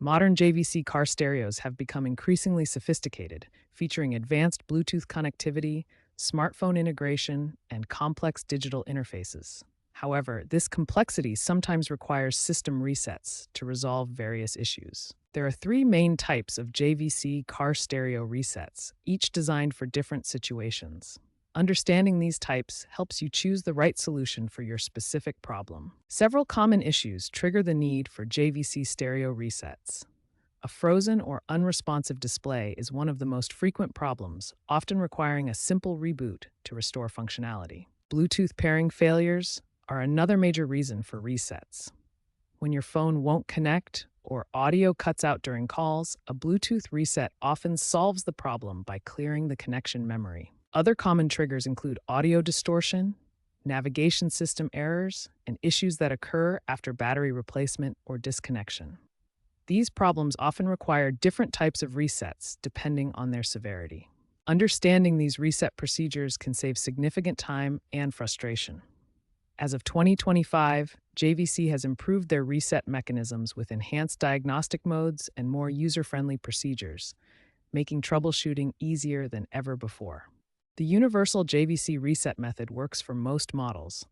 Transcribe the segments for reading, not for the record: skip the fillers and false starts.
Modern JVC car stereos have become increasingly sophisticated, featuring advanced Bluetooth connectivity, smartphone integration, and complex digital interfaces. However, this complexity sometimes requires system resets to resolve various issues. There are three main types of JVC car stereo resets, each designed for different situations. Understanding these types helps you choose the right solution for your specific problem. Several common issues trigger the need for JVC stereo resets. A frozen or unresponsive display is one of the most frequent problems, often requiring a simple reboot to restore functionality. Bluetooth pairing failures are another major reason for resets. When your phone won't connect or audio cuts out during calls, a Bluetooth reset often solves the problem by clearing the connection memory. Other common triggers include audio distortion, navigation system errors, and issues that occur after battery replacement or disconnection. These problems often require different types of resets depending on their severity. Understanding these reset procedures can save significant time and frustration. As of 2025, JVC has improved their reset mechanisms with enhanced diagnostic modes and more user-friendly procedures, making troubleshooting easier than ever before. The universal JVC reset method works for most models.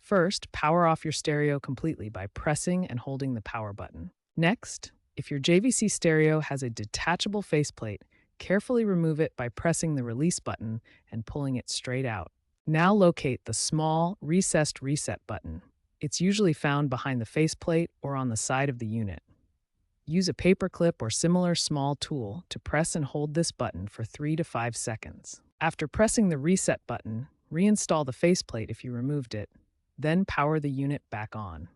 First, power off your stereo completely by pressing and holding the power button. Next, if your JVC stereo has a detachable faceplate, carefully remove it by pressing the release button and pulling it straight out. Now locate the small, recessed reset button. It's usually found behind the faceplate or on the side of the unit. Use a paper clip or similar small tool to press and hold this button for 3 to 5 seconds. After pressing the reset button, reinstall the faceplate if you removed it, then power the unit back on.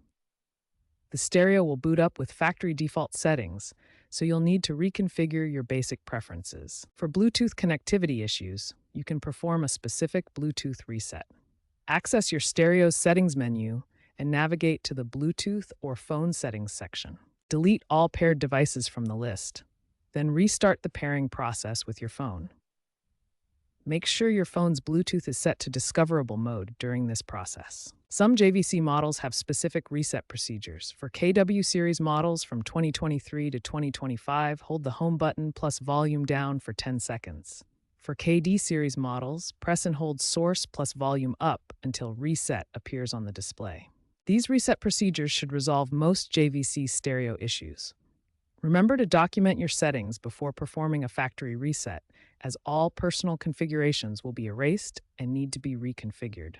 The stereo will boot up with factory default settings, so you'll need to reconfigure your basic preferences. For Bluetooth connectivity issues, you can perform a specific Bluetooth reset. Access your stereo's settings menu and navigate to the Bluetooth or phone settings section. Delete all paired devices from the list, then restart the pairing process with your phone. Make sure your phone's Bluetooth is set to discoverable mode during this process. Some JVC models have specific reset procedures. For KW series models from 2023 to 2025, hold the home button plus volume down for 10 seconds. For KD series models, press and hold source plus volume up until reset appears on the display. These reset procedures should resolve most JVC stereo issues. Remember to document your settings before performing a factory reset, as all personal configurations will be erased and need to be reconfigured.